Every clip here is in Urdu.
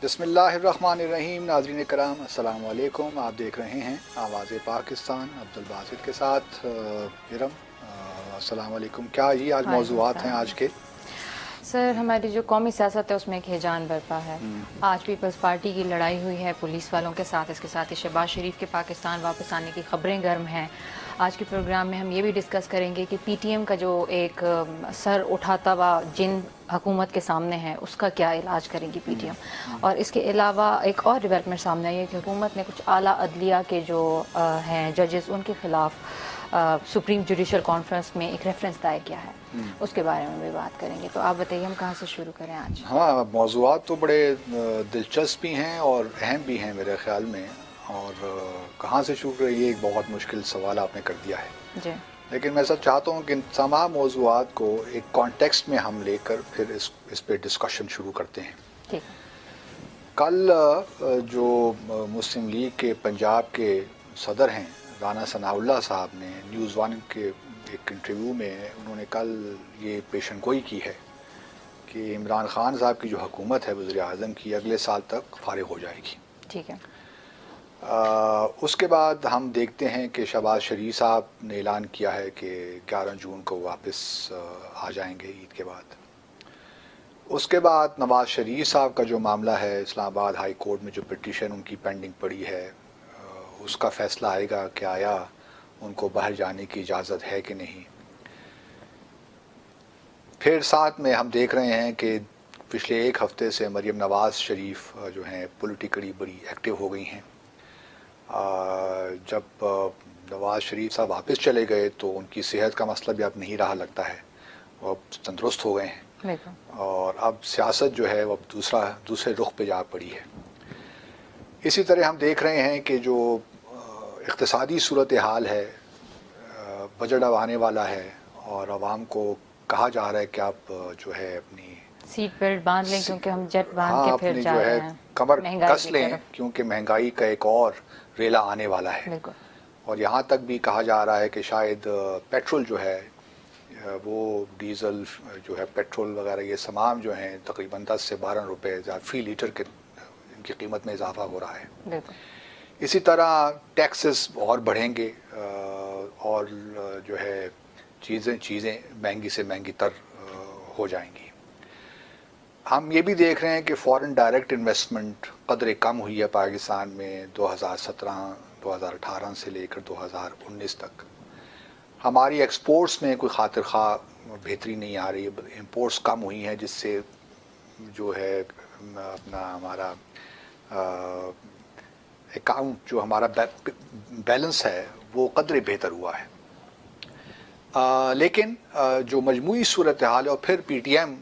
بسم اللہ الرحمن الرحیم. ناظرین کرام السلام علیکم. آپ دیکھ رہے ہیں آواز پاکستان. عبدالباسط کے ساتھ ارم. السلام علیکم. کیا یہ آج موضوعات ہیں آج کے؟ سر ہماری جو قومی سیاست ہے اس میں ایک ہیجان برپا ہے. آج پیپلز پارٹی کی لڑائی ہوئی ہے پولیس والوں کے ساتھ، اس کے ساتھ ہی شہباز شریف کے پاکستان واپس آنے کی خبریں گرم ہیں. آج کے پروگرام میں ہم یہ بھی ڈسکس کریں گے کہ پی ٹی ایم کا جو ایک سر اٹھاتا ہوا جن حکومت کے سامنے ہے اس کا کیا علاج کریں گی پی ٹی ایم. اور اس کے علاوہ ایک اور ڈیولپمنٹ سامنے آئی ہے کہ حکومت نے کچھ اعلیٰ عدلیہ کے جو ہیں ججز ان کے خلاف سپریم جوڈیشل کانفرنس میں ایک ریفرنس دائر کیا ہے، اس کے بارے میں بھی بات کریں گے. تو آپ بتائیے ہم کہاں سے شروع کریں آج؟ ہاں، موضوعات تو بڑے دلچسپ بھی ہیں اور اہم بھی ہیں میرے خیال میں، اور کہاں سے شروع کریں یہ ایک بہت مشکل سوال آپ نے کر دیا ہے. جی، لیکن میں سب چاہتا ہوں کہ ان تمام موضوعات کو ایک کانٹیکسٹ میں ہم لے کر پھر اس پہ ڈسکشن شروع کرتے ہیں. ٹھیک. کل جو مسلم لیگ کے پنجاب کے صدر ہیں رانا ثناء اللہ صاحب نے نیوز ون کے ایک انٹرویو میں انہوں نے کل یہ پیشن گوئی کی ہے کہ عمران خان صاحب کی جو حکومت ہے وزیر اعظم کی اگلے سال تک فارغ ہو جائے گی. ٹھیک ہے. اس کے بعد ہم دیکھتے ہیں کہ شہباز شریف صاحب نے اعلان کیا ہے کہ 11 جون کو واپس آ جائیں گے عید کے بعد. اس کے بعد نواز شریف صاحب کا جو معاملہ ہے اسلام آباد ہائی کورٹ میں جو پٹیشن ان کی پینڈنگ پڑی ہے اس کا فیصلہ آئے گا کہ آیا ان کو باہر جانے کی اجازت ہے کہ نہیں. پھر ساتھ میں ہم دیکھ رہے ہیں کہ پچھلے ایک ہفتے سے مریم نواز شریف جو ہیں پولیٹیکلی بڑی ایکٹیو ہو گئی ہیں. جب نواز شریف صاحب واپس چلے گئے تو ان کی صحت کا مسئلہ بھی اب نہیں رہا لگتا ہے، وہ اب تندرست ہو گئے ہیں اور اب سیاست جو ہے وہ دوسرے رخ پہ جا پڑی ہے. اسی طرح ہم دیکھ رہے ہیں کہ جو اقتصادی صورتحال ہے، بجٹ اب آنے والا ہے اور عوام کو کہا جا رہا ہے کہ آپ جو ہے اپنی سیٹ بیلٹ باندھ لیں کیونکہ ہم جٹ باندھ کے پھر اپنی جا جو رہے ہے ہیں کمر مہنگائی کس کی لیں طرف. کیونکہ مہنگائی کا ایک اور ریلا آنے والا ہے. بالکل. اور یہاں تک بھی کہا جا رہا ہے کہ شاید پیٹرول جو ہے وہ ڈیزل جو ہے پیٹرول وغیرہ یہ تمام جو ہیں تقریباً 10 سے 12 روپے فی لیٹر کے ان کی قیمت میں اضافہ ہو رہا ہے. بالکل. اسی طرح ٹیکسز اور بڑھیں گے اور جو ہے چیزیں مہنگی سے مہنگی تر ہو جائیں گی. ہم یہ بھی دیکھ رہے ہیں کہ فارن ڈائریکٹ انویسٹمنٹ قدرے کم ہوئی ہے پاکستان میں 2017-2018 سے لے کر 2019 تک. ہماری ایکسپورٹس میں کوئی خاطر خواہ بہتری نہیں آ رہی ہے، امپورٹس کم ہوئی ہیں جس سے جو ہے اپنا ہمارا اکاؤنٹ جو ہمارا بیلنس ہے وہ قدرے بہتر ہوا ہے. لیکن جو مجموعی صورتحال ہے اور پھر پی ٹی ایم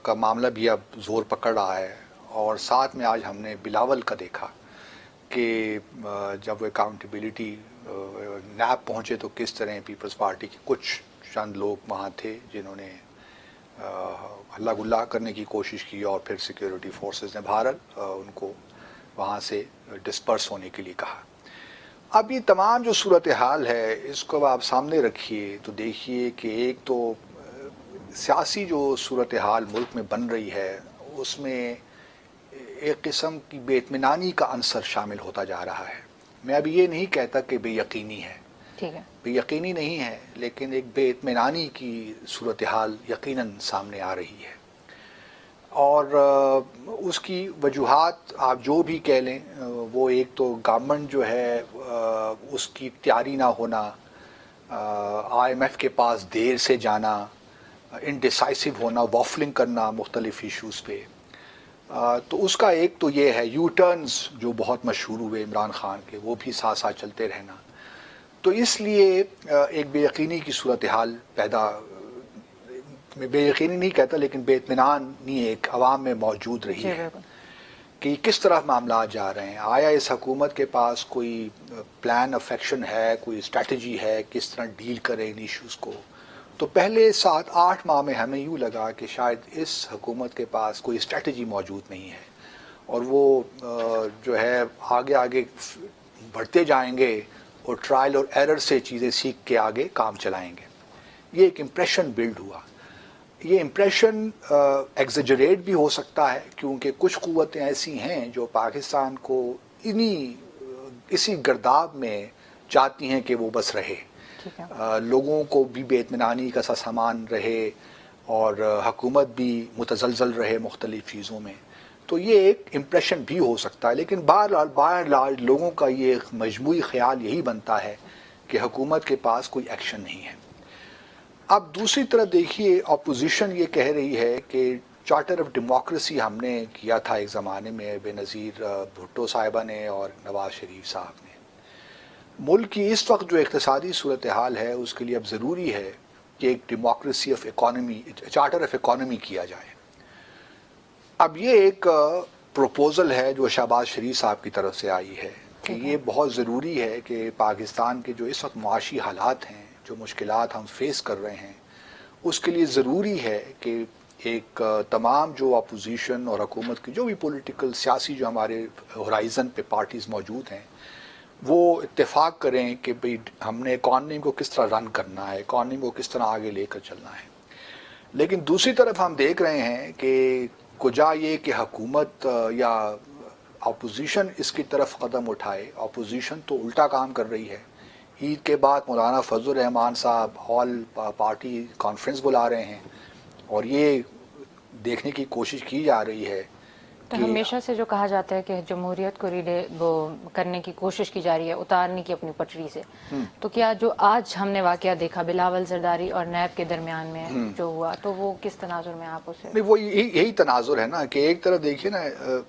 کا معاملہ بھی اب زور پکڑ رہا ہے. اور ساتھ میں آج ہم نے بلاول کا دیکھا کہ جب وہ اکاؤنٹیبلٹی نیب پہنچے تو کس طرح پیپلز پارٹی کے کچھ چند لوگ وہاں تھے جنہوں نے ہلا گلا کرنے کی کوشش کی اور پھر سیکیورٹی فورسز نے بہرحال ان کو وہاں سے ڈسپرس ہونے کے لیے کہا. اب یہ تمام جو صورتحال ہے اس کو آپ سامنے رکھیے تو دیکھیے کہ ایک تو سیاسی جو صورتحال ملک میں بن رہی ہے اس میں ایک قسم کی بے اطمینانی کا عنصر شامل ہوتا جا رہا ہے. میں ابھی یہ نہیں کہتا کہ بے یقینی ہے، ٹھیک ہے، بے یقینی نہیں ہے، لیکن ایک بے اطمینانی کی صورتحال یقیناً سامنے آ رہی ہے. اور اس کی وجوہات آپ جو بھی کہہ لیں وہ ایک تو گورنمنٹ جو ہے اس کی تیاری نہ ہونا، آئی ایم ایف کے پاس دیر سے جانا، انڈیسائسو ہونا، وافلنگ کرنا مختلف ایشوز پہ. تو اس کا ایک تو یہ ہے یو ٹرنز جو بہت مشہور ہوئے عمران خان کے، وہ بھی ساتھ ساتھ چلتے رہنا. تو اس لیے ایک بے یقینی کی صورتحال پیدا، میں بے یقینی نہیں کہتا لیکن بے اطمینانی ایک عوام میں موجود رہی جی ہے بالکل. کہ کس طرح معاملات جا رہے ہیں. آیا اس حکومت کے پاس کوئی پلان آف ایکشن ہے، کوئی اسٹریٹجی ہے کس طرح ڈیل کرے ان ایشوز کو. تو پہلے 7-8 ماہ میں ہمیں یوں لگا کہ شاید اس حکومت کے پاس کوئی اسٹریٹجی موجود نہیں ہے اور وہ جو ہے آگے آگے بڑھتے جائیں گے اور ٹرائل اور ایرر سے چیزیں سیکھ کے آگے کام چلائیں گے. یہ ایک امپریشن بلڈ ہوا. یہ امپریشن ایگزیجریٹ بھی ہو سکتا ہے، کیونکہ کچھ قوتیں ایسی ہیں جو پاکستان کو اسی گرداب میں چاہتی ہیں کہ وہ بس رہے، لوگوں کو بھی بے اطمینانی کا سا سامان رہے اور حکومت بھی متزلزل رہے مختلف چیزوں میں، تو یہ ایک امپریشن بھی ہو سکتا ہے. لیکن باہر لارج لوگوں کا یہ مجموعی خیال یہی بنتا ہے کہ حکومت کے پاس کوئی ایکشن نہیں ہے. اب دوسری طرف دیکھیے، اپوزیشن یہ کہہ رہی ہے کہ چارٹر آف ڈیموکریسی ہم نے کیا تھا ایک زمانے میں بے نظیر بھٹو صاحبہ نے اور نواز شریف صاحب نے. ملک کی اس وقت جو اقتصادی صورتحال ہے اس کے لیے اب ضروری ہے کہ ایک democracy of economy, charter of economy کیا جائے. اب یہ ایک پروپوزل ہے جو شہباز شریف صاحب کی طرف سے آئی ہے کہ یہ بہت ضروری ہے کہ پاکستان کے جو اس وقت معاشی حالات ہیں، جو مشکلات ہم فیس کر رہے ہیں، اس کے لیے ضروری ہے کہ ایک تمام جو اپوزیشن اور حکومت کی جو بھی پولیٹیکل سیاسی جو ہمارے ہورائزن پہ پارٹیز موجود ہیں، وہ اتفاق کریں کہ بھئی ہم نے اکانومی کو کس طرح رن کرنا ہے، اکانومی کو کس طرح آگے لے کر چلنا ہے. لیکن دوسری طرف ہم دیکھ رہے ہیں کہ کجا یہ کہ حکومت یا اپوزیشن اس کی طرف قدم اٹھائے. اپوزیشن تو الٹا کام کر رہی ہے. عید کے بعد مولانا فضل الرحمان صاحب آل پارٹی کانفرنس بلا رہے ہیں اور یہ دیکھنے کی کوشش کی جا رہی ہے تو ہمیشہ سے جو کہا جاتا ہے کہ جمہوریت کو وہ کرنے کی کوشش کی جا رہی ہے، اتارنے کی اپنی پٹری سے، تو کیا جو آج ہم نے واقعہ دیکھا بلاول زرداری اور نیب کے درمیان میں جو ہوا، تو وہ کس تناظر میں آپ اسے؟ نہیں، وہ یہی تناظر ہے نا کہ ایک طرف دیکھیے نا،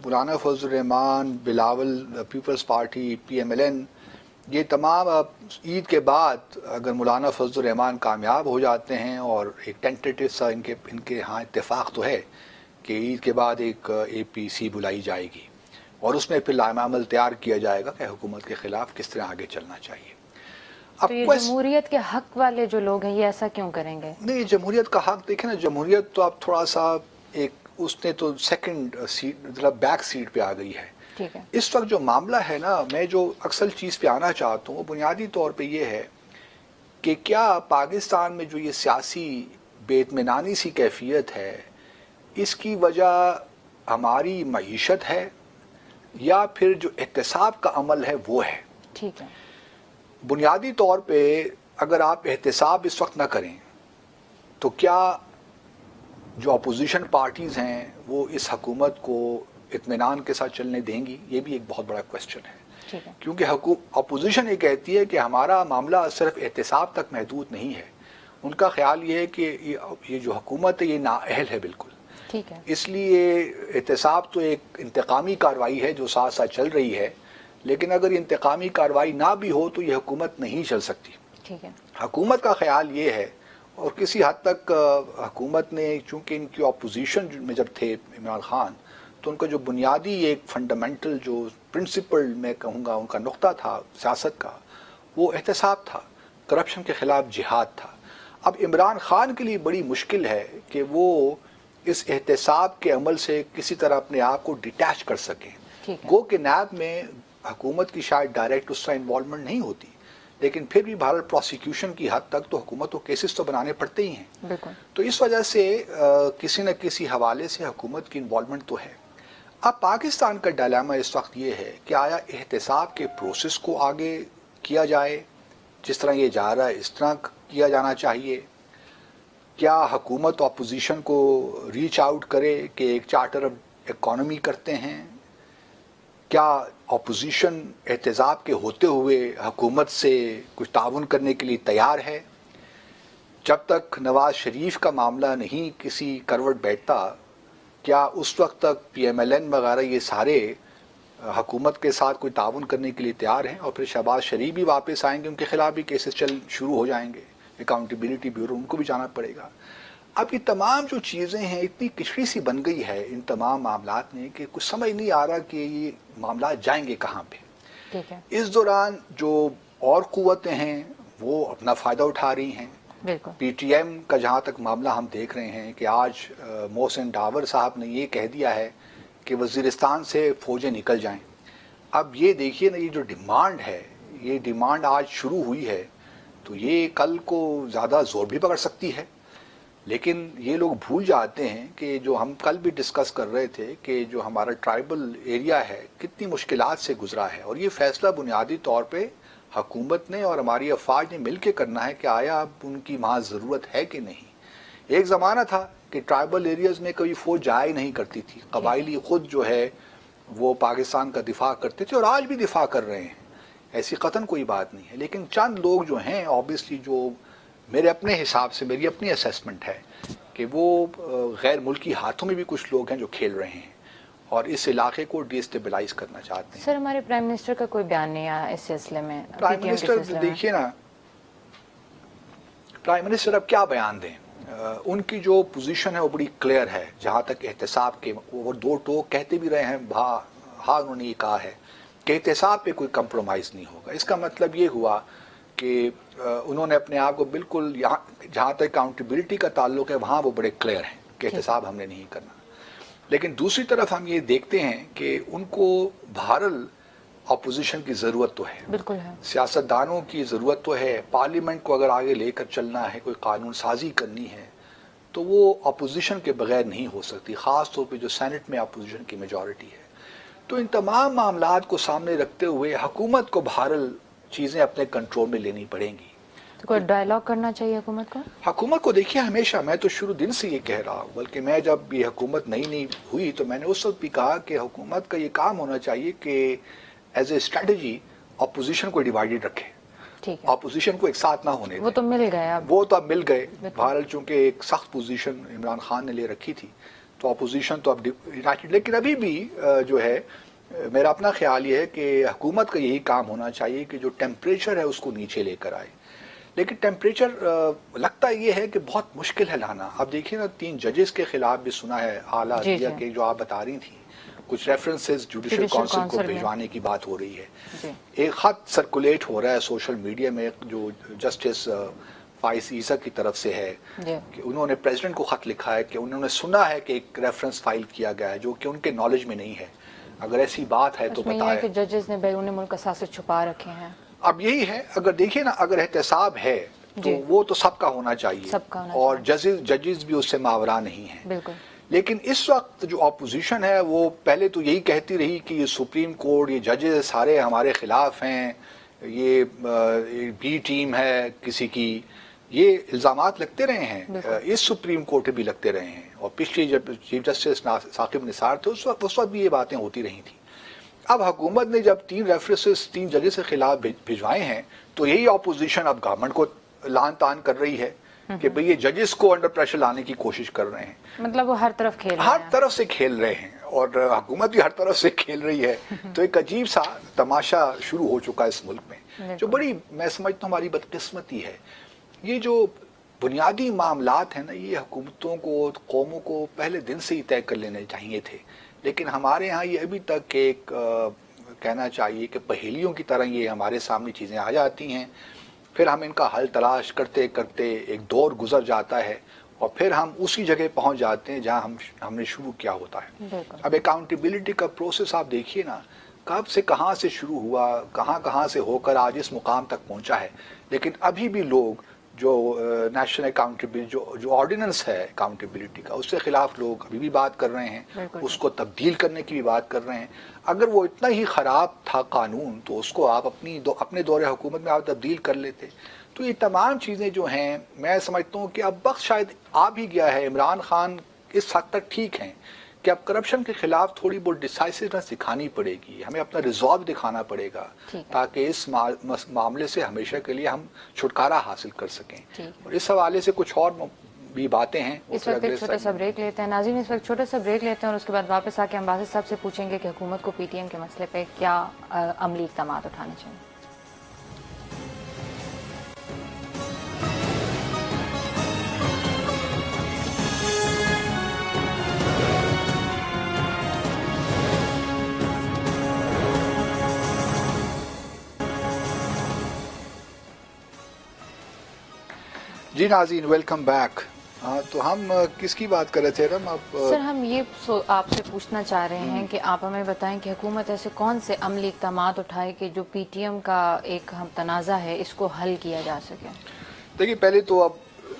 Maulana Fazl ur Rehman, Bilawal, People's Party, P M L N, یہ تمام عید کے بعد اگر مولانا فضل الرحمان کامیاب ہو جاتے ہیں اور ایک ٹینٹیٹو سا ان کے ہاں اتفاق تو ہے کہ عید کے بعد ایک اے پی سی بلائی جائے گی اور اس میں پھر لائحہ عمل تیار کیا جائے گا کہ حکومت کے خلاف کس طرح آگے چلنا چاہیے. تو یہ جمہوریت کے حق والے جو لوگ ہیں یہ ایسا کیوں کریں گے؟ نہیں، جمہوریت کا حق دیکھیں نا، جمہوریت تو اب تھوڑا سا ایک اس نے تو سیکنڈ سیٹ، مطلب بیک سیٹ پہ آ گئی ہے. ٹھیک ہے. اس وقت جو معاملہ ہے نا، میں جو اصل چیز پہ آنا چاہتا ہوں وہ بنیادی طور پہ یہ ہے کہ کیا پاکستان میں جو یہ سیاسی بے اطمینانی سی کیفیت ہے، اس کی وجہ ہماری معیشت ہے یا پھر جو احتساب کا عمل ہے وہ ہے؟ ٹھیک ہے. بنیادی طور پہ اگر آپ احتساب اس وقت نہ کریں تو کیا جو اپوزیشن پارٹیز ہیں وہ اس حکومت کو اطمینان کے ساتھ چلنے دیں گی؟ یہ بھی ایک بہت بڑا کویسچن ہے. ٹھیک ہے. کیونکہ اپوزیشن یہ کہتی ہے کہ ہمارا معاملہ صرف احتساب تک محدود نہیں ہے. ان کا خیال یہ ہے کہ یہ جو حکومت ہے یہ نااہل ہے بالکل. ٹھیک ہے. اس لیے احتساب تو ایک انتقامی کارروائی ہے جو ساتھ ساتھ چل رہی ہے، لیکن اگر انتقامی کارروائی نہ بھی ہو تو یہ حکومت نہیں چل سکتی. ٹھیک ہے. حکومت کا خیال یہ ہے، اور کسی حد تک حکومت نے، چونکہ ان کی اپوزیشن میں جب تھے عمران خان، تو ان کا جو بنیادی ایک فنڈامنٹل جو پرنسپل میں کہوں گا ان کا نقطہ تھا سیاست کا، وہ احتساب تھا، کرپشن کے خلاف جہاد تھا. اب عمران خان کے لیے بڑی مشکل ہے کہ وہ اس احتساب کے عمل سے کسی طرح اپنے آپ کو ڈیٹیچ کر سکیں. گو کہ نیب میں حکومت کی شاید ڈائریکٹ اس طرح انوالومنٹ نہیں ہوتی، لیکن پھر بھی بھارت پروسیکیوشن کی حد تک تو حکومت کو کیسز تو بنانے پڑتے ہی ہیں. بالکل. تو اس وجہ سے کسی نہ کسی حوالے سے حکومت کی انوالومنٹ تو ہے. اب پاکستان کا ڈائلیما اس وقت یہ ہے کہ آیا احتساب کے پروسیس کو آگے کیا جائے، جس طرح یہ جا رہا ہے اس طرح کیا جانا چاہیے؟ کیا حکومت اپوزیشن کو ریچ آؤٹ کرے کہ ایک چارٹر آف اکانومی کرتے ہیں؟ کیا اپوزیشن احتساب کے ہوتے ہوئے حکومت سے کچھ تعاون کرنے کے لیے تیار ہے؟ جب تک نواز شریف کا معاملہ نہیں کسی کروٹ بیٹھتا، کیا اس وقت تک پی ایم ایل این وغیرہ یہ سارے حکومت کے ساتھ کوئی تعاون کرنے کے لیے تیار ہیں؟ اور پھر شہباز شریف بھی واپس آئیں گے، ان کے خلاف بھی کیسز شروع ہو جائیں گے، اکاؤنٹیبلٹی بیورو ان کو بھی جانا پڑے گا. اب یہ تمام جو چیزیں ہیں اتنی کچڑی سی بن گئی ہے ان تمام معاملات میں کہ کچھ سمجھ نہیں آ رہا کہ یہ معاملات جائیں گے کہاں پہ. ٹھیک ہے. اس دوران جو اور قوتیں ہیں وہ اپنا فائدہ اٹھا رہی ہیں. بالکل. پی ٹی ایم کا جہاں تک معاملہ ہم دیکھ رہے ہیں کہ آج محسن ڈاور صاحب نے یہ کہہ دیا ہے کہ وزیرستان سے فوجیں نکل جائیں. اب یہ دیکھیے نا، یہ جو ڈیمانڈ ہے، یہ ڈیمانڈ آج شروع ہوئی ہے تو یہ کل کو زیادہ زور بھی پکڑ سکتی ہے. لیکن یہ لوگ بھول جاتے ہیں کہ جو ہم کل بھی ڈسکس کر رہے تھے کہ جو ہمارا ٹرائبل ایریا ہے کتنی مشکلات سے گزرا ہے، اور یہ فیصلہ بنیادی طور پہ حکومت نے اور ہماری افواج نے مل کے کرنا ہے کہ آیا اب ان کی وہاں ضرورت ہے کہ نہیں۔ ایک زمانہ تھا کہ ٹرائبل ایریاز میں کوئی فوج جایا ہی نہیں کرتی تھی، قبائلی خود جو ہے وہ پاکستان کا دفاع کرتے تھے اور آج بھی دفاع کر رہے ہیں، ایسی قطعاً کوئی بات نہیں ہے۔ لیکن چند لوگ جو ہیں آبویسلی، جو میرے اپنے حساب سے میری اپنی اسیسمنٹ ہے کہ وہ غیر ملکی ہاتھوں میں بھی کچھ لوگ ہیں جو کھیل رہے ہیں اور اس علاقے کو ڈی اسٹیبلائز کرنا چاہتے ہیں۔ سر ہمارے پرائم منسٹر کا کوئی بیان نہیں آیا اس سلسلے میں، پرائم PTM کے منسٹر سلسلے میں؟ دیکھیے نا، پرائم منسٹر اب کیا بیان دیں؟ ان کی جو پوزیشن ہے وہ بڑی کلیئر ہے جہاں تک احتساب کے، وہ دو ٹوک کہتے بھی رہے ہیں، ہاں انہوں نے یہ کہا ہے کہ احتساب پہ کوئی کمپرومائز نہیں ہوگا۔ اس کا مطلب یہ ہوا کہ انہوں نے اپنے آپ کو بالکل، جہاں تک اکاؤنٹیبلٹی کا تعلق ہے وہاں وہ بڑے کلیئر ہیں کہ احتساب ہم نے نہیں کرنا۔ لیکن دوسری طرف ہم یہ دیکھتے ہیں کہ ان کو بہرحال اپوزیشن کی ضرورت تو ہے، بالکل ہے، سیاستدانوں کی ضرورت تو ہے۔ پارلیمنٹ کو اگر آگے لے کر چلنا ہے، کوئی قانون سازی کرنی ہے تو وہ اپوزیشن کے بغیر نہیں ہو سکتی، خاص طور پہ جو سینٹ میں اپوزیشن کی میجورٹی ہے۔ تو ان تمام معاملات کو سامنے رکھتے ہوئے حکومت کو بہرحال چیزیں اپنے کنٹرول میں لینی پڑیں گی۔ تو کوئی ڈائلاگ کرنا چاہیے حکومت کو؟ حکومت کو دیکھیے، ہمیشہ میں تو شروع دن سے یہ کہہ رہا ہوں، بلکہ میں جب یہ حکومت نئی ہوئی تو میں نے اس وقت بھی کہا کہ حکومت کا یہ کام ہونا چاہیے کہ ایز اے اسٹریٹجی اپوزیشن کو ڈیوائیڈڈ رکھے، ٹھیک ہے، اپوزیشن کو ایک ساتھ نہ ہونے وہ دے۔ تو مل گئے اب، وہ تو اب مل گئے، بہرحال چونکہ ایک سخت پوزیشن عمران خان نے لے رکھی تھی تو اپوزیشن تو اب یونائٹڈ۔ لیکن ابھی بھی جو ہے میرا اپنا خیال یہ ہے کہ حکومت کا یہی کام ہونا چاہیے کہ جو ٹیمپریچر ہے اس کو نیچے لے کر آئے۔ لیکن ٹیمپریچر لگتا یہ ہے کہ بہت مشکل ہے لانا۔ اب دیکھیے نا، 3 ججز کے خلاف بھی سنا ہے، اعلیٰ عدلیہ کے جو آپ بتا رہی تھیں، کچھ ریفرنسز جوڈیشل کونسل کو بھیجوانے کی بات ہو رہی ہے۔ ایک خط سرکولیٹ ہو رہا ہے سوشل میڈیا میں جو جسٹس فائز عیسیٰ کی طرف سے ہے کہ انہوں نے پریزیڈنٹ کو خط لکھا ہے کہ انہوں نے سنا ہے کہ ایک ریفرنس فائل کیا گیا ہے جو کہ ان کے نالج میں نہیں ہے، اگر ایسی بات ہے تو بتائیں۔ کہ ججز نے بیرون ملک اثاثے چھپا رکھے ہیں۔ اب یہی ہے، اگر دیکھیں نا، اگر احتساب ہے تو وہ تو سب کا ہونا چاہیے، اور ججز بھی اس سے ماورا نہیں ہیں۔ بالکل۔ لیکن اس وقت جو اپوزیشن ہے وہ پہلے تو یہی کہتی رہی کہ یہ سپریم کورٹ، یہ ججز سارے ہمارے خلاف ہیں، یہ بی ٹیم ہے کسی کی، یہ الزامات لگتے رہے ہیں، اس سپریم کورٹ بھی لگتے رہے ہیں، اور پچھلی جب چیف جسٹس ثاقب نثار تھے اس وقت بھی یہ باتیں ہوتی رہی تھیں۔ اب حکومت نے جب 3 ریفرنسز 3 ججز کے خلاف بھجوائے ہیں تو یہی اپوزیشن اب گورنمنٹ کو لان تان کر رہی ہے کہ بھئی یہ ججز کو انڈر پریشر لانے کی کوشش کر رہے ہیں، مطلب وہ ہر طرف کھیل رہے ہیں، ہر طرف سے کھیل رہے ہیں، اور حکومت بھی ہر طرف سے کھیل رہی ہے۔ تو ایک عجیب سا تماشا شروع ہو چکا ہے اس ملک میں، جو بڑی میں سمجھتا ہوں ہماری بدقسمتی ہے۔ یہ جو بنیادی معاملات ہیں نا، یہ حکومتوں کو، قوموں کو پہلے دن سے ہی طے کر لینے چاہیے تھے، لیکن ہمارے ہاں یہ ابھی تک ایک کہنا چاہیے کہ پہیلیوں کی طرح یہ ہمارے سامنے چیزیں آ جاتی ہیں، پھر ہم ان کا حل تلاش کرتے کرتے ایک دور گزر جاتا ہے، اور پھر ہم اسی جگہ پہنچ جاتے ہیں جہاں ہم نے شروع کیا ہوتا ہے۔ اب اکاؤنٹیبلٹی کا پروسیس آپ دیکھیے نا، کب سے کہاں سے شروع ہوا، کہاں سے ہو کر آج اس مقام تک پہنچا ہے، لیکن ابھی بھی لوگ جو نیشنل اکاؤنٹیبلٹی جو آرڈیننس ہے اکاؤنٹیبلٹی کا، اس کے خلاف لوگ ابھی بھی بات کر رہے ہیں، اس کو تبدیل کرنے کی بھی بات کر رہے ہیں۔ اگر وہ اتنا ہی خراب تھا قانون تو اس کو آپ اپنے دور حکومت میں آپ تبدیل کر لیتے۔ تو یہ تمام چیزیں جو ہیں، میں سمجھتا ہوں کہ اب وقت شاید آ بھی گیا ہے، عمران خان اس حد تک ٹھیک ہیں کہ اب کرپشن کے خلاف تھوڑی بہت ڈیسائسونیس دکھانی پڑے گی، ہمیں اپنا ریزالو دکھانا پڑے گا تاکہ اس معاملے سے ہمیشہ کے لیے ہم چھٹکارا حاصل کر سکیں۔ اور اس حوالے سے کچھ اور بھی باتیں ہیں۔ اس وقت ایک چھوٹا سا بریک لیتے ہیں ناظرین، اس وقت چھوٹا سا بریک لیتے ہیں اور اس کے بعد واپس آ کے ہم باسط صاحب سے پوچھیں گے کہ حکومت کو پی ٹی ایم کے مسئلے پہ کیا عملی اقدامات اٹھانے چاہیے۔ جی ناظرین، ویلکم بیک۔ تو ہم کس کی بات کر رہے تھے رم؟ سر ہم یہ آپ سے پوچھنا چاہ رہے ہیں کہ آپ ہمیں بتائیں کہ حکومت ایسے کون سے عملی اقدامات اٹھائے کہ جو پی ٹی ایم کا ایک تنازع ہے اس کو حل کیا جا سکے۔ دیکھیے، پہلے تو اب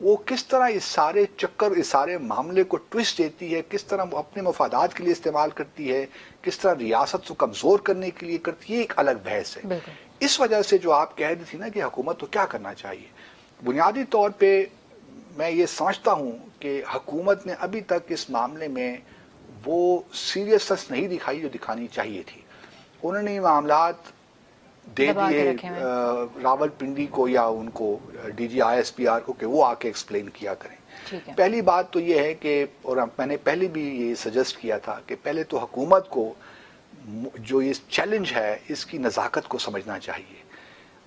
وہ کس طرح اس سارے چکر اس سارے معاملے کو ٹوسٹ دیتی ہے, کس طرح وہ اپنے مفادات کے لیے استعمال کرتی ہے, کس طرح ریاست کو کمزور کرنے کے لیے کرتی ہے, یہ ایک الگ بحث ہے. اس وجہ سے جو آپ کہہ رہی تھی نا کہ حکومت کو کیا کرنا چاہیے, بنیادی طور پہ میں یہ سمجھتا ہوں کہ حکومت نے ابھی تک اس معاملے میں وہ سیریسنس نہیں دکھائی جو دکھانی چاہیے تھی. انہوں نے یہ معاملات دے دیے راول پنڈی کو یا ان کو D G I S P R کو کہ وہ آ کے ایکسپلین کیا کریں. پہلی بات تو یہ ہے کہ, اور میں نے پہلے بھی یہ سجیسٹ کیا تھا کہ پہلے تو حکومت کو جو یہ چیلنج ہے اس کی نزاکت کو سمجھنا چاہیے,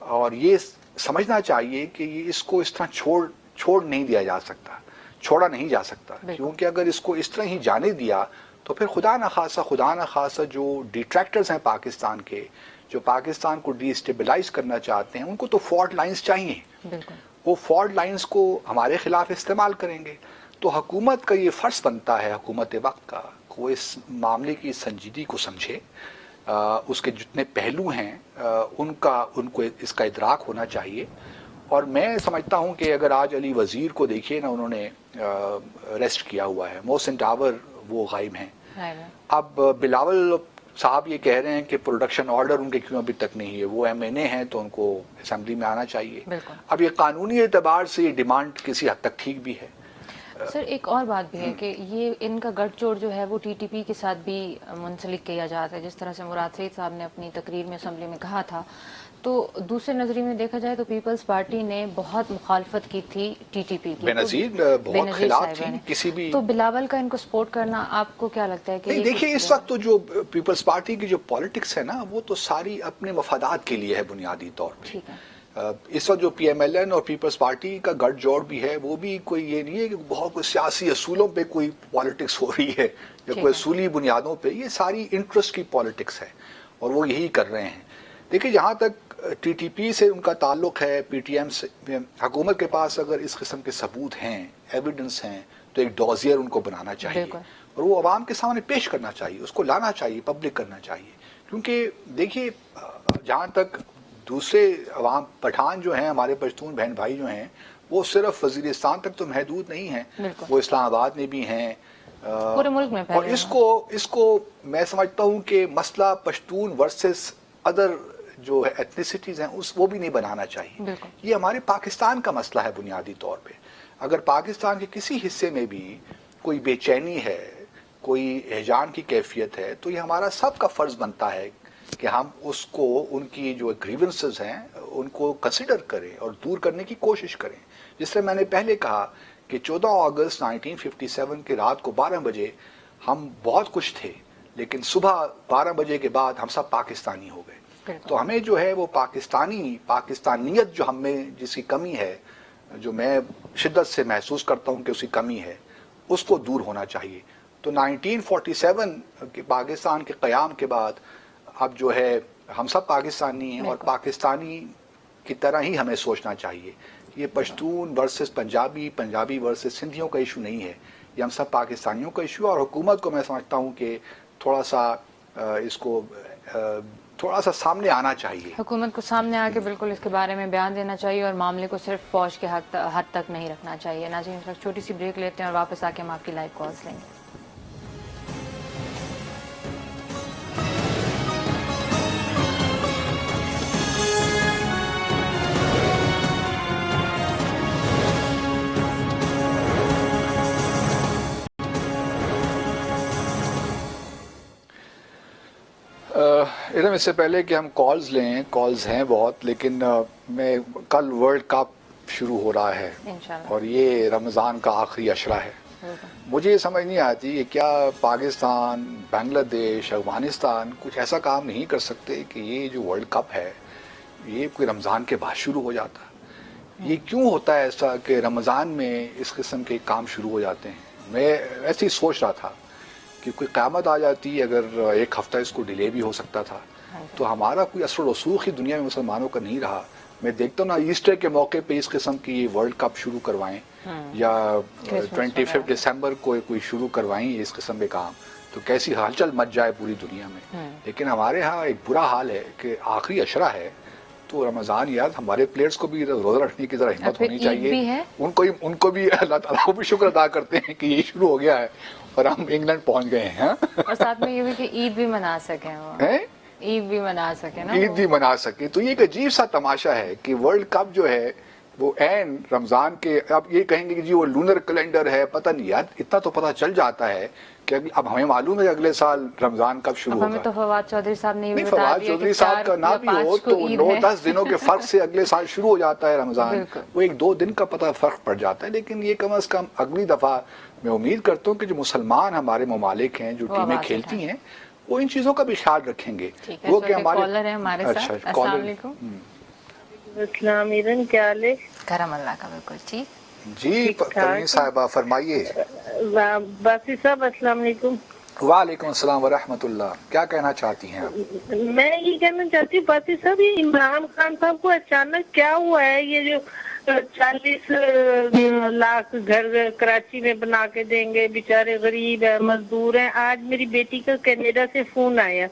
اور یہ سمجھنا چاہیے کہ یہ اس کو اس طرح چھوڑ نہیں دیا جا سکتا, چھوڑا نہیں جا سکتا, کیونکہ اگر اس کو اس طرح ہی جانے دیا تو پھر خدا نخواستہ جو ڈیٹریکٹرز ہیں پاکستان کے, جو پاکستان کو ڈی اسٹیبلائز کرنا چاہتے ہیں, ان کو تو فالٹ لائنز چاہیے. وہ فالٹ لائنز کو ہمارے خلاف استعمال کریں گے. تو حکومت کا یہ فرض بنتا ہے, حکومت وقت کا, وہ اس معاملے کی سنجیدگی کو سمجھے, اس کے جتنے پہلو ہیں ان کو اس کا ادراک ہونا چاہیے. اور میں سمجھتا ہوں کہ اگر آج علی وزیر کو دیکھیے نا, انہوں نے اریسٹ کیا ہوا ہے, محسن ڈاور وہ غائب ہیں. اب بلاول صاحب یہ کہہ رہے ہیں کہ پروڈکشن آرڈر ان کے کیوں ابھی تک نہیں ہے, وہ ایم این اے ہیں تو ان کو اسمبلی میں آنا چاہیے. اب یہ قانونی اعتبار سے یہ ڈیمانڈ کسی حد تک ٹھیک بھی ہے. سر ایک اور بات بھی ہے کہ یہ ان کا گٹھ جوڑ جو ہے وہ ٹی ٹی پی کے ساتھ بھی منسلک کیا جاتا ہے, جس طرح سے مراد سعید صاحب نے اپنی تقریر میں اسمبلی میں کہا تھا. تو دوسرے نظریے میں دیکھا جائے تو پیپلز پارٹی نے بہت مخالفت کی تھی ٹی ٹی پی کی, بے نظیر بہت خلاف تھی کسی بھی. تو بلاول کا ان کو سپورٹ کرنا آپ کو کیا لگتا ہے کہ دیکھیے اس وقت تو جو پیپلز پارٹی کی جو پالیٹکس ہے نا, وہ تو ساری اپنے مفادات کے لیے ہے بنیادی طور پہ. اس وقت جو پی ایم ایل این اور پیپلز پارٹی کا گٹھ جوڑ بھی ہے, وہ بھی کوئی یہ نہیں ہے کہ بہت کوئی سیاسی اصولوں پہ کوئی پالیٹکس ہو رہی ہے یا کوئی اصولی بنیادوں پہ, یہ ساری انٹرسٹ کی پالیٹکس ہے اور وہ یہی کر رہے ہیں. دیکھیے جہاں تک ٹی ٹی پی سے ان کا تعلق ہے, پی ٹی ایم سے, حکومت کے پاس اگر اس قسم کے ثبوت ہیں, ایویڈنس ہیں, تو ایک ڈوزیئر ان کو بنانا چاہیے اور وہ عوام کے سامنے پیش کرنا چاہیے, اس کو لانا چاہیے, پبلک کرنا چاہیے. کیونکہ دیکھیے جہاں تک دوسرے عوام پٹھان جو ہیں, ہمارے پشتون بہن بھائی جو ہیں, وہ صرف وزیرستان تک تو محدود نہیں ہیں, وہ اسلام آباد میں بھی ہیں, پورے ملک میں. اور اس کو میں سمجھتا ہوں کہ مسئلہ پشتون ورسز ادر جو ایتھنیسٹیز ہیں وہ بھی نہیں بنانا چاہیے. یہ ہمارے پاکستان کا مسئلہ ہے بنیادی طور پہ. اگر پاکستان کے کسی حصے میں بھی کوئی بے چینی ہے, کوئی ہیجان کی کیفیت ہے, تو یہ ہمارا سب کا فرض بنتا ہے کہ ہم اس کو, ان کی جو گریونسز ہیں ان کو کنسیڈر کریں اور دور کرنے کی کوشش کریں. جس سے میں نے پہلے کہا کہ 14 اگست 1957 کی رات کو 12 بجے ہم بہت کچھ تھے, لیکن صبح 12 بجے کے بعد ہم سب پاکستانی ہو گئے. تو ہمیں جو ہے وہ پاکستانیت جو ہم میں جس کی کمی ہے, جو میں شدت سے محسوس کرتا ہوں کہ اس کی کمی ہے, اس کو دور ہونا چاہیے. تو 1947 کے پاکستان کے قیام کے بعد اب جو ہے ہم سب پاکستانی ہیں, اور پاکستانی کی طرح ہی ہمیں سوچنا چاہیے. یہ پشتون ورسز پنجابی, پنجابی ورسز سندھیوں کا ایشو نہیں ہے, یہ ہم سب پاکستانیوں کا ایشو ہے. اور حکومت کو میں سمجھتا ہوں کہ تھوڑا سا اس کو تھوڑا سا سامنے آنا چاہیے. حکومت کو سامنے آ کے بالکل اس کے بارے میں بیان دینا چاہیے, اور معاملے کو صرف فوج کے حد تک نہیں رکھنا چاہیے. ناظرین اس وقت چھوٹی سی بریک لیتے ہیں اور واپس آ کے ہم آپ کی لائیو کالز لیں گے. ادھر اس سے پہلے کہ ہم کالز لیں, کالز ہیں بہت, لیکن میں کل ورلڈ کپ شروع ہو رہا ہے اور یہ رمضان کا آخری عشرہ ہے. مجھے یہ سمجھ نہیں آتی کہ کیا پاکستان, بنگلہ دیش, افغانستان کچھ ایسا کام نہیں کر سکتے کہ یہ جو ورلڈ کپ ہے یہ کوئی رمضان کے بعد شروع ہو جاتا. یہ کیوں ہوتا ہے ایسا کہ رمضان میں اس قسم کے کام شروع ہو جاتے ہیں؟ میں ایسے ہی سوچ رہا تھا کہ کوئی قیامت آ جاتی, اگر ایک ہفتہ اس کو ڈیلے بھی ہو سکتا تھا, تو ہمارا کوئی اثر و رسوخ ہی دنیا میں مسلمانوں کا نہیں رہا. میں دیکھتا ہوں نا, ایسٹر کے موقع پہ اس قسم کی ورلڈ کپ شروع کروائیں, یا 25 دسمبر کو کوئی شروع کروائیں اس قسم کے کام, تو کیسی ہلچل مچ جائے پوری دنیا میں. لیکن ہمارے ہاں ایک برا حال ہے کہ آخری عشرہ ہے تو رمضان یاد ہمارے پلیئرز کو بھی روزہ رکھنے کی ذرا ہمت پھر ہونی عید چاہیے. بھی ہے. ان کو بھی اللہ تعالیٰ کو بھی شکر ادا کرتے ہیں کہ یہ شروع ہو گیا ہے اور ہم انگلینڈ پہنچ گئے ہیں. اور ساتھ میں یہ بھی کہ عید بھی منا سکیں وہ, عید بھی منا سکے نا, عید بھی منا سکے. تو یہ ایک عجیب سا تماشا ہے کہ ورلڈ کپ جو ہے وہ عین رمضان کے, اب یہ کہیں گے کہ جی وہ لونر کیلنڈر ہے, پتہ نہیں یار, اتنا تو پتہ چل جاتا ہے کہ اب ہمیں معلوم ہے اگلے سال رمضان کب شروع اب ہوگا. ہمیں تو فواد چودھری صاحب نے یہ بھی نہیں, بتا فواد دیا چودھری کہ صاحب کا نہ بھی ہو تو 9-10 دنوں کے فرق سے اگلے سال شروع ہو جاتا ہے رمضان. وہ 1-2 دن کا پتہ فرق پڑ جاتا ہے, لیکن یہ کم از کم اگلی دفعہ میں امید کرتا ہوں کہ جو مسلمان ہمارے ممالک ہیں, جو ٹیمیں کھیلتی ہیں, وہ ان چیزوں کا بھی خیال رکھیں گے. وہ کہ ہمارے کالر ہیں ہمارے ساتھ. السلام علیکم. السلام علیکم, کیا حال ہے؟ کرم اللہ کا, بالکل ٹھیک. جی پروین صاحبہ فرمائیے. باسی صاحب السلام علیکم. وعلیکم السلام ورحمۃ اللہ. کیا کہنا چاہتی ہیں آپ؟ میں یہ کہنا چاہتی ہوں باسی صاحب, یہ عمران خان صاحب کو اچانک کیا ہوا ہے, یہ جو 40 لاکھ گھر کراچی میں بنا کے دیں گے, بیچارے غریب ہیں, مزدور ہیں. آج میری بیٹی کا کینیڈا سے فون آیا,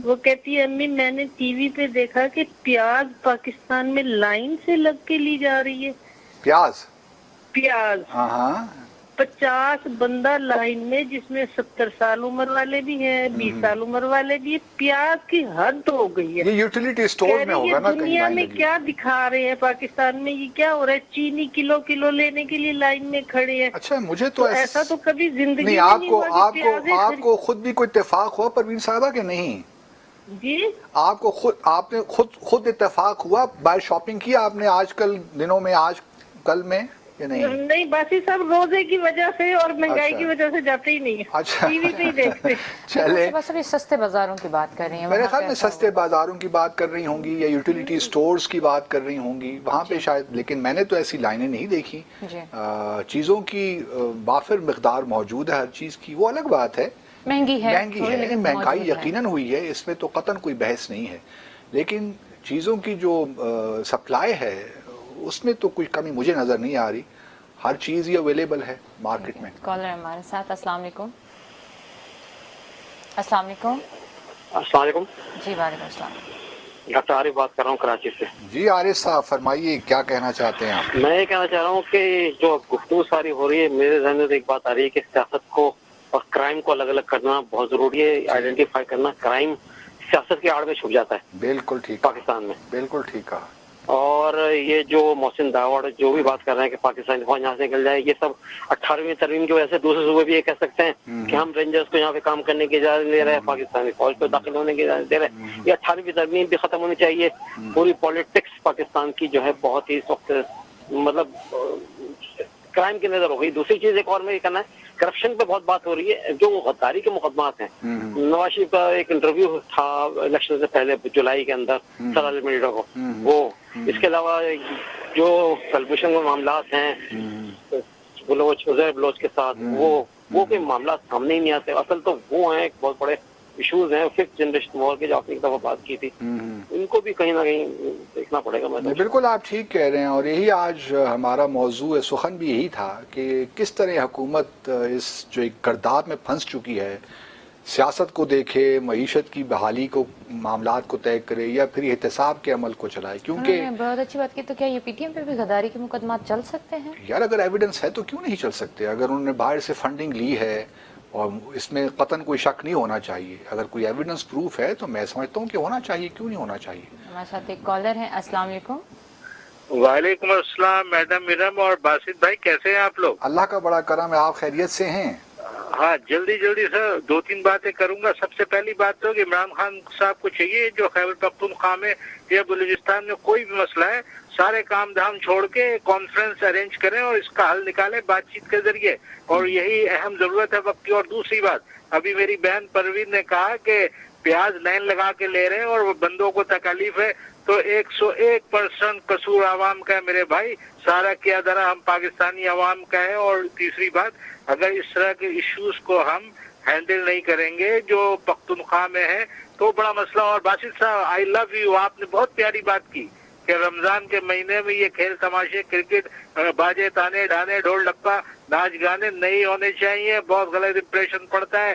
وہ کہتی ہے امی میں نے ٹی وی پہ دیکھا کہ پیاز پاکستان میں لائن سے لگ کے لی جا رہی ہے. پیاز 50 بندہ لائن میں, جس میں 70 سال عمر والے بھی ہیں, 20 سال عمر والے بھی ہیں. پیاز کی حد ہو گئی ہے. یہ یوٹیلیٹی اسٹور میں ہوگا نا, دنیا میں کیا دکھا رہے ہیں پاکستان میں, یہ کیا ہو رہا ہے؟ چینی کلو لینے کے لیے لائن میں کھڑے ہیں. اچھا مجھے تو ایسا تو کبھی زندگی نہیں. میں نہیں ہوا کہ آپ کو خود بھی کوئی اتفاق ہوا پروین صاحبہ کہ نہیں؟ جی آپ نے خود اتفاق ہوا, بائی شاپنگ کیا آپ نے آج کل دنوں میں, آج کل میں یا نہیں؟ باسی صاحب روزے کی وجہ سے اور مہنگائی کی وجہ سے جاتے ہی نہیں, ٹی وی پہ ہی دیکھتے. چلے بس ابھی سستے بازاروں کی بات کر رہی ہیں, میرے خیال میں سستے بازاروں کی بات کر رہی ہوں گی یا یوٹیلیٹی اسٹورز کی بات کر رہی ہوں گی, وہاں پہ شاید. لیکن میں نے تو ایسی لائنیں نہیں دیکھی. چیزوں کی وافر مقدار موجود ہے ہر چیز کی, وہ الگ بات ہے. مہنگی ہے, مہنگائی یقیناً ہوئی ہے, اس میں تو قطعاً کوئی بحث نہیں ہے. لیکن چیزوں کی جو سپلائی ہے اس میں تو کوئی کمی مجھے نظر نہیں آ رہی. ہر چیز ہی اویلیبل ہے مارکیٹ میں. کالر ہمارے ساتھ. السلام علیکم. السلام علیکم. السلام علیکم. جی وعلیکم السلام. ڈاکٹر عارف بات کر رہا ہوں کراچی سے. جی عارف صاحب فرمائیے, کیا کہنا چاہتے ہیں آپ؟ میں یہ کہنا چاہ رہا ہوں کہ جو گفتگو ساری ہو رہی ہے, میرے ذہن میں ایک بات آ رہی ہے کہ سیاست کو اور کرائم کو الگ الگ کرنا بہت ضروری ہے. آئیڈینٹیفائی کرنا, کرائم سیاست کی آڑ میں چھپ جاتا ہے. بالکل ٹھیک پاکستان میں, بالکل ٹھیک کہا. اور یہ جو محسن داوڑ جو بھی بات کر رہے ہیں کہ پاکستانی فوج یہاں سے نکل جائے, یہ سب 18ویں ترمیم کی وجہ سے دوسرے صوبے بھی یہ کہہ سکتے ہیں کہ ہم رینجرز کو یہاں پہ کام کرنے کی اجازت دے رہے ہیں, پاکستانی فوج کو داخل ہونے کی اجازت دے رہے ہیں. یہ 18ویں ترمیم بھی ختم ہونی چاہیے. پوری پالیٹکس پاکستان کی جو ہے بہت ہی اس وقت مطلب کرائم کی نظر ہو گئی. دوسری چیز ایک اور میں یہ کہنا ہے, کرپشن پہ بہت بات ہو رہی ہے. جو غداری کے مقدمات ہیں, نواز شریف کا ایک انٹرویو تھا الیکشن سے پہلے جولائی کے اندر سر میڈیا کو, وہ اس کے علاوہ جو کلبوشن کے معاملات ہیں بلوچ کے ساتھ, وہ کوئی معاملات سامنے ہی نہیں آتے. اصل تو وہ ہیں ایک بہت بڑے ایشوز ہیں 5th جنریشن وار کے, جو آپ نے ایک دفعہ بات کی تھی, ان کو بھی کہیں نہ کہیں دیکھنا پڑے گا. بالکل آپ ٹھیک کہہ رہے ہیں, اور یہی آج ہمارا موضوع سخن بھی یہی تھا کہ کس طرح حکومت اس جو ایک گرداب میں پھنس چکی ہے, سیاست کو دیکھے, معیشت کی بحالی کو, معاملات کو طے کرے, یا پھر احتساب کے عمل کو چلائے. کیونکہ بہت اچھی بات کی. تو کیا یہ پی ٹی ایم پہ بھی غداری کے مقدمات چل سکتے ہیں؟ یار اگر ایویڈنس ہے تو کیوں نہیں چل سکتے؟ اگر انہوں نے باہر سے فنڈنگ لی ہے اور اس میں قطعاً کوئی شک نہیں ہونا چاہیے, اگر کوئی ایویڈنس پروف ہے تو میں سمجھتا ہوں کہ ہونا چاہیے, کیوں نہیں ہونا چاہیے. ہمارے ساتھ ایک کالر ہیں. السلام علیکم. وعلیکم السلام میڈم میرم اور باسط بھائی, کیسے ہیں آپ لوگ؟ اللہ کا بڑا کرم ہے, آپ خیریت سے ہیں؟ ہاں جلدی سر 2-3 باتیں کروں گا. سب سے پہلی بات تو کہ عمران خان صاحب کو چاہیے جو خیبر پختونخوا میں یا بلوچستان میں کوئی بھی مسئلہ ہے, سارے کام دھام چھوڑ کے کانفرنس ارینج کریں اور اس کا حل نکالیں بات چیت کے ذریعے, اور یہی اہم ضرورت ہے وقت کی. اور دوسری بات, ابھی میری بہن پروین نے کہا کہ پیاز لائن لگا کے لے رہے ہیں اور وہ بندوں کو تکلیف ہے, تو 101% قصور عوام کا ہے میرے بھائی. سارا کیا درا ہم پاکستانی عوام کا ہے. اور تیسری بات, اگر اس طرح کے ایشوز کو ہم ہینڈل نہیں کریں گے جو پختونخوا میں ہے تو بڑا مسئلہ. اور باسط صاحب آئی لو یو, آپ نے بہت پیاری بات کی کہ رمضان کے مہینے میں یہ کھیل تماشے, کرکٹ, باجے تانے ڈھانے, ڈھول ڈپا, ناچ گانے نہیں ہونے چاہیے. بہت غلط امپریشن پڑتا ہے.